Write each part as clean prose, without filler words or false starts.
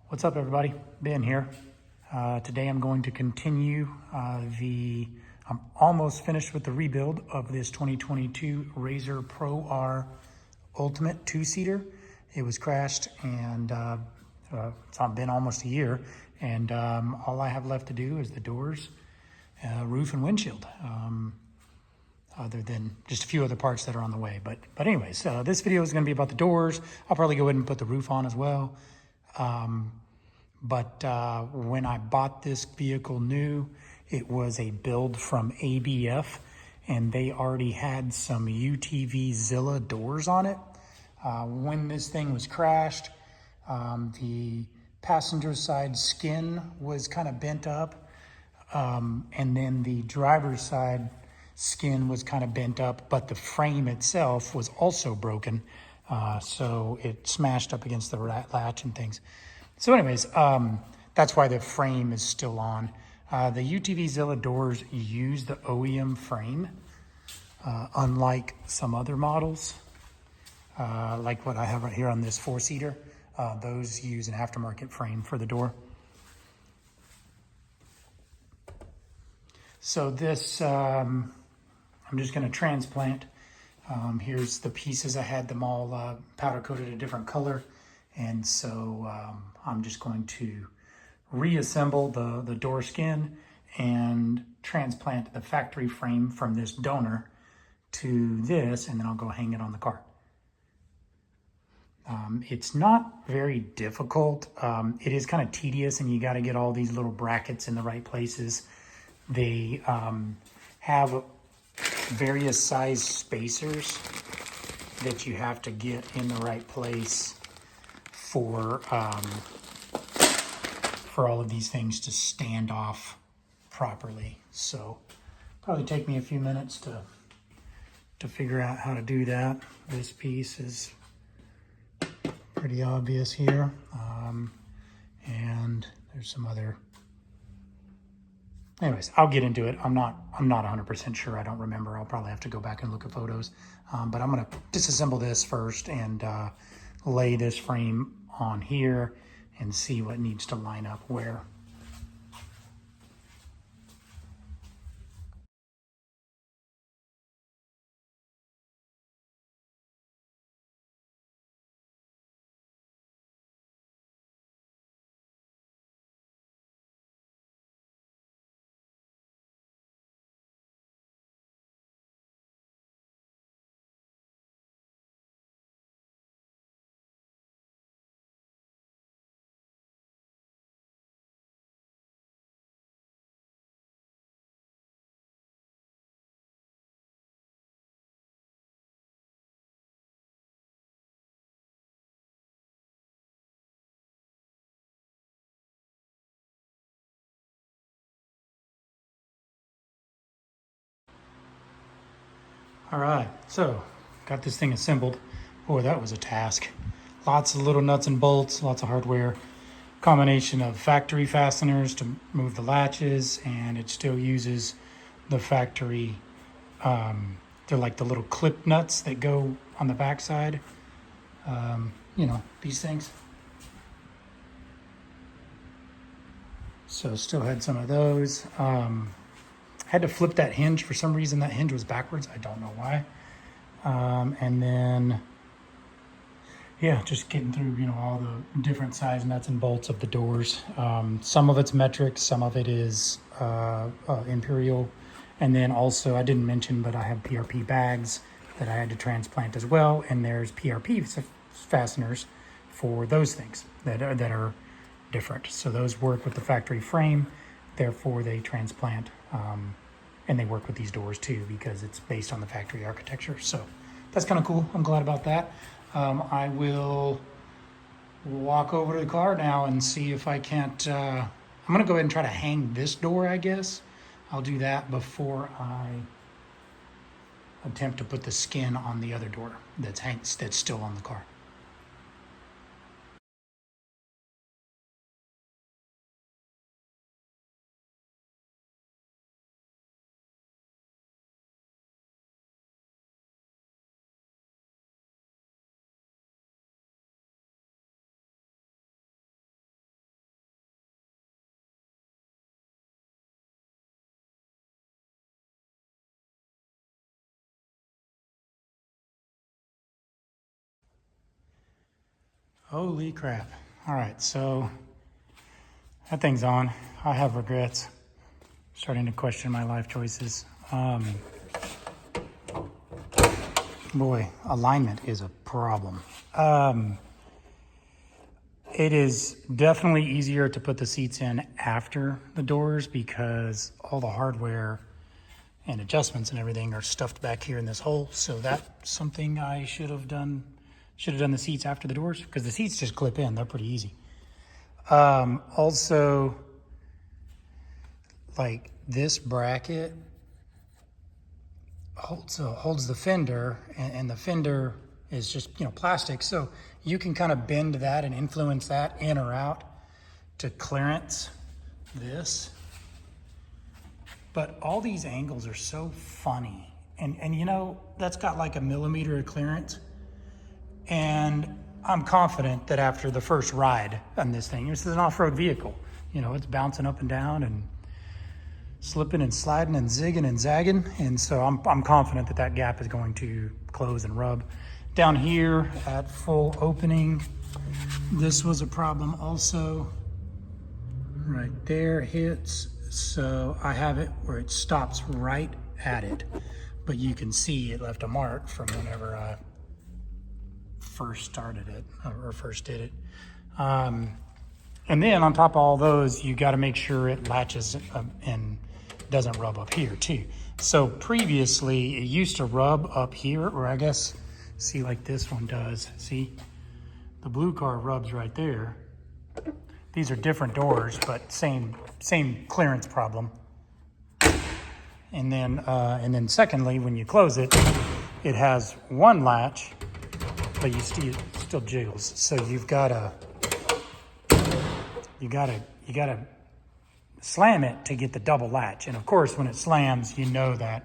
What's up, everybody? Ben here. Today I'm going to continue I'm almost finished with the rebuild of this 2022 RZR Pro R Ultimate two-seater. It was crashed and it's been almost a year, and all I have left to do is the doors, roof, and windshield. Other than just a few other parts that are on the way. But anyways, this video is going to be about the doors. I'll probably go ahead and put the roof on as well. But when I bought this vehicle new, it was a build from ABF, and they already had some UTV Zilla doors on it. When this thing was crashed, the passenger side skin was kind of bent up, and then the driver's side skin was kind of bent up, but the frame itself was also broken. So it smashed up against the latch and things. So anyways, that's why the frame is still on. The UTV Zilla doors use the OEM frame, unlike some other models, like what I have right here on this four-seater. Those use an aftermarket frame for the door. So this, I'm just going to transplant. Here's the pieces. I had them all powder coated a different color. And so I'm just going to reassemble the door skin and transplant the factory frame from this donor to this, and then I'll go hang it on the car. It's not very difficult. It is kind of tedious, and you got to get all these little brackets in the right places. They have various size spacers that you have to get in the right place for all of these things to stand off properly. So probably take me a few minutes to figure out how to do that. This piece is pretty obvious here, and there's some other. Anyways, I'll get into it. I'm not 100% sure. I don't remember. I'll probably have to go back and look at photos. But I'm gonna disassemble this first and lay this frame on here and see what needs to line up where. All right, so got this thing assembled. Boy, that was a task. Lots of little nuts and bolts, lots of hardware. Combination of factory fasteners to move the latches, and it still uses the factory, they're like the little clip nuts that go on the backside. You know, these things. So still had some of those. Had to flip that hinge. For some reason, that hinge was backwards. I don't know why. And then, yeah, just getting through, you know, all the different size nuts and bolts of the doors. Some of it's metric, some of it is imperial. And then also, I didn't mention, but I have PRP bags that I had to transplant as well. And there's PRP fasteners for those things that are different. So those work with the factory frame. Therefore, they transplant, and they work with these doors too because it's based on the factory architecture. So that's kind of cool. I'm glad about that. I will walk over to the car now and see if I can't. I'm going to go ahead and try to hang this door, I guess. I'll do that before I attempt to put the skin on the other door that's still on the car. Holy crap. All right, so that thing's on. I have regrets. Starting to question my life choices. Boy, alignment is a problem. It is definitely easier to put the seats in after the doors because all the hardware and adjustments and everything are stuffed back here in this hole. So that's something I should have done. Should have done the seats after the doors because the seats just clip in. They're pretty easy. Also, like this bracket holds the fender, and the fender is just plastic, so you can kind of bend that and influence that in or out to clearance this. But all these angles are so funny, and that's got like a millimeter of clearance, and I'm confident that after the first ride on this thing, this is an off-road vehicle, it's bouncing up and down and slipping and sliding and zigging and zagging, and so I'm confident that that gap is going to close and rub. Down here at full opening, this was a problem also. Right there hits, so I have it where it stops right at it, but you can see it left a mark from whenever I first started it or first did it. And then on top of all those, you got to make sure it latches and doesn't rub up here too. So previously it used to rub up here, or I guess, see, like this one does. See, the blue car rubs right there. These are different doors, but same clearance problem. And then secondly, when you close it, it has one latch, but you still jiggles. So you gotta slam it to get the double latch. And of course, when it slams, that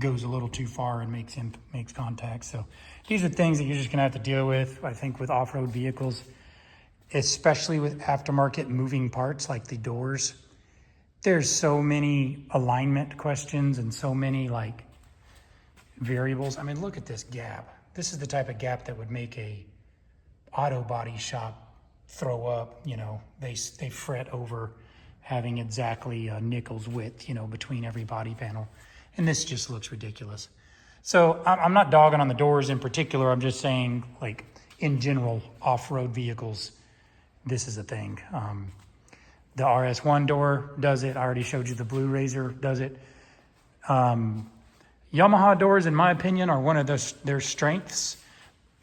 goes a little too far and makes contact. So these are things that you're just gonna have to deal with, I think, with off-road vehicles, especially with aftermarket moving parts like the doors. There's so many alignment questions and so many like variables. I mean, look at this gap. This is the type of gap that would make a auto body shop throw up. They fret over having exactly a nickel's width, between every body panel. And this just looks ridiculous. So I'm not dogging on the doors in particular. I'm just saying, like, in general, off-road vehicles, this is a thing. The RS1 door does it. I already showed you the Blue Razor does it. Yamaha doors, in my opinion, are one of their strengths.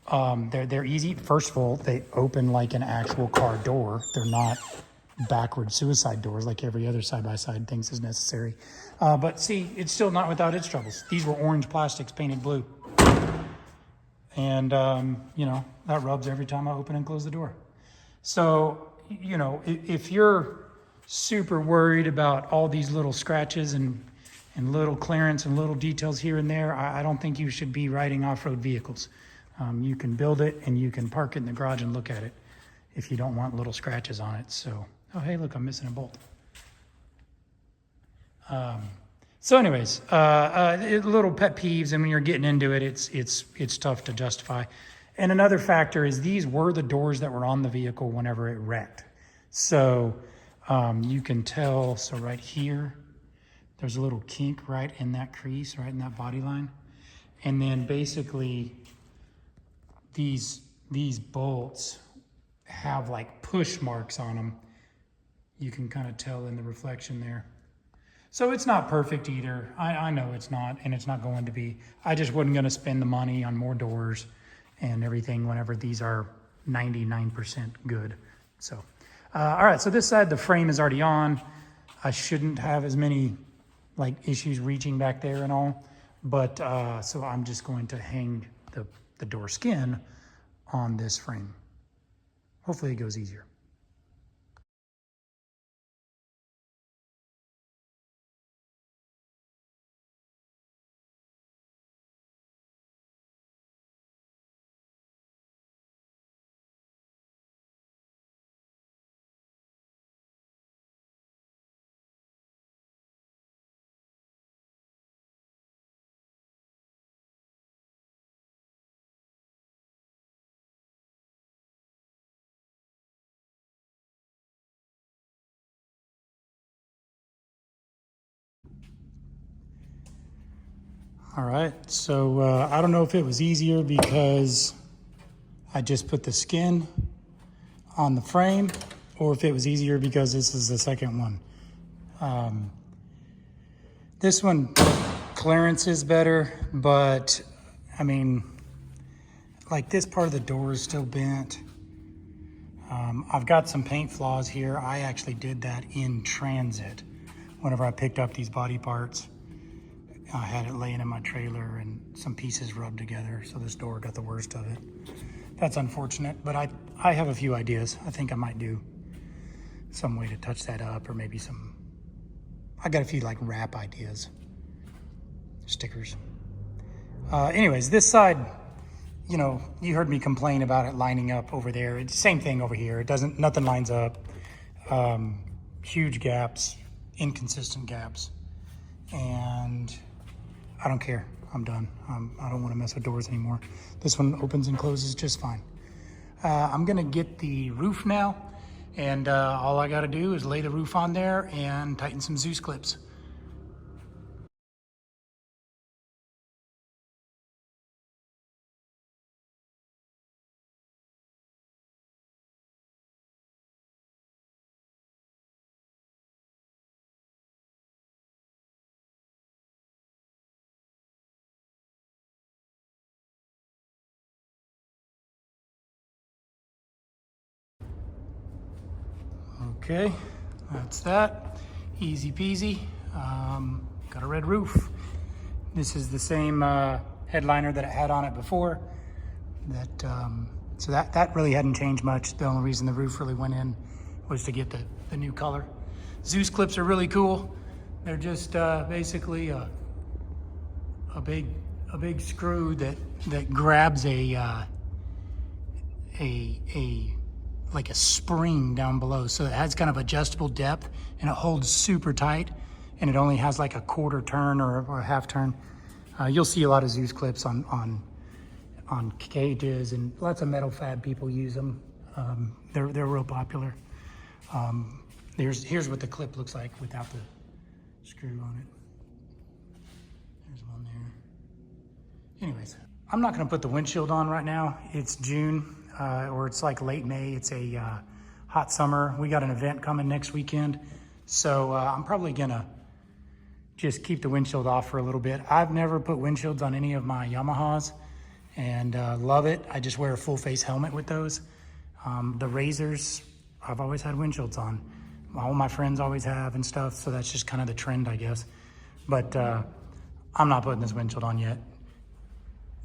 They're easy. First of all, they open like an actual car door. They're not backward suicide doors like every other side-by-side thinks is necessary. But see, it's still not without its troubles. These were orange plastics painted blue. And, that rubs every time I open and close the door. So, if you're super worried about all these little scratches and little clearance and little details here and there, I don't think you should be riding off-road vehicles. You can build it and you can park it in the garage and look at it if you don't want little scratches on it. So, oh, hey, look, I'm missing a bolt. So anyways, little pet peeves, and when you're getting into it, it's tough to justify. And another factor is these were the doors that were on the vehicle whenever it wrecked. So you can tell, so right here, there's a little kink right in that crease, right in that body line. And then basically these bolts have like push marks on them. You can kind of tell in the reflection there. So it's not perfect either. I know it's not, and it's not going to be. I just wasn't going to spend the money on more doors and everything whenever these are 99% good. So, all right, so this side, the frame is already on. I shouldn't have as many like issues reaching back there and all, but so I'm just going to hang the door skin on this frame. Hopefully it goes easier. All right, so I don't know if it was easier because I just put the skin on the frame, or if it was easier because this is the second one. This one clearance is better, but I mean, like this part of the door is still bent. I've got some paint flaws here. I actually did that in transit. Whenever I picked up these body parts, I had it laying in my trailer and some pieces rubbed together, so this door got the worst of it. That's unfortunate, but I have a few ideas. I think I might do some way to touch that up, or maybe I got a few like wrap ideas, stickers. Anyways, this side, you know, you heard me complain about it lining up over there. It's the same thing over here. Nothing lines up. Huge gaps, inconsistent gaps, and I don't care. I'm done. I don't want to mess with doors anymore. This one opens and closes just fine. I'm gonna get the roof now, and all I gotta do is lay the roof on there and tighten some Zeus clips. Okay, that's that. Easy peasy. Got a red roof. This is the same headliner that it had on it before. So that really hadn't changed much. The only reason the roof really went in was to get the new color. Zeus clips are really cool. They're just basically a big screw that grabs like a spring down below. So it has kind of adjustable depth and it holds super tight, and it only has like a quarter turn or a half turn. You'll see a lot of Zeus clips on cages, and lots of metal fab people use them. They're real popular. Here's what the clip looks like without the screw on it. There's one there. Anyways, I'm not gonna put the windshield on right now. It's June. Or it's like late May. It's a hot summer. We got an event coming next weekend. So I'm probably gonna just keep the windshield off for a little bit. I've never put windshields on any of my Yamahas, and love it. I just wear a full face helmet with those. The RZRs, I've always had windshields on. All my friends always have and stuff. So that's just kind of the trend, I guess. But I'm not putting this windshield on yet.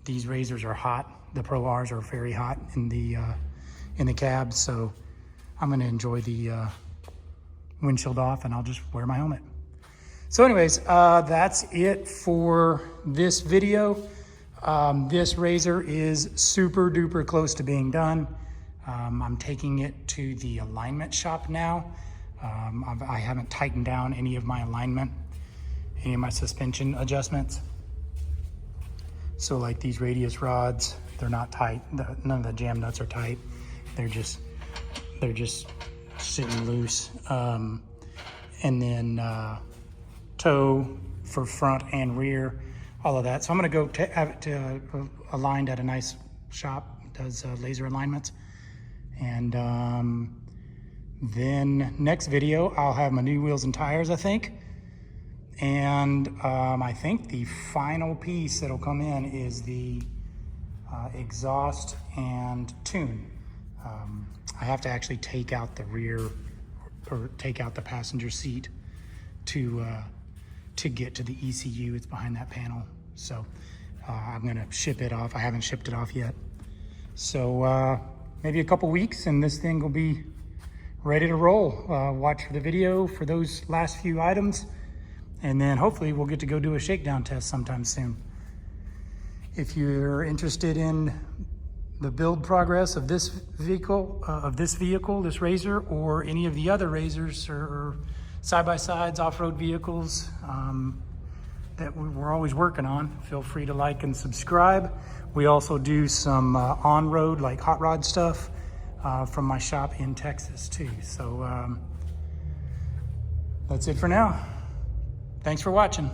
These RZRs are hot. The Pro Rs are very hot in the cab, so I'm gonna enjoy the windshield off, and I'll just wear my helmet. So anyways, that's it for this video. This RZR is super duper close to being done. I'm taking it to the alignment shop now. I haven't tightened down any of my alignment, any of my suspension adjustments. So like these radius rods, they're not tight. None of the jam nuts are tight. They're just sitting loose. And then toe for front and rear, all of that. So I'm gonna go have it aligned at a nice shop that does laser alignments. And then next video, I'll have my new wheels and tires, I think. And I think the final piece that'll come in is the exhaust and tune. I have to actually take out the rear, or take out the passenger seat to get to the ECU. It's behind that panel. So I'm gonna ship it off. I haven't shipped it off yet. So maybe a couple weeks and this thing will be ready to roll. Watch for the video for those last few items. And then hopefully we'll get to go do a shakedown test sometime soon. If you're interested in the build progress of this vehicle, this RZR, or any of the other RZRs or side-by-sides, off-road vehicles that we're always working on, feel free to like and subscribe. We also do some on-road, like hot rod stuff from my shop in Texas too. So that's it for now. Thanks for watching.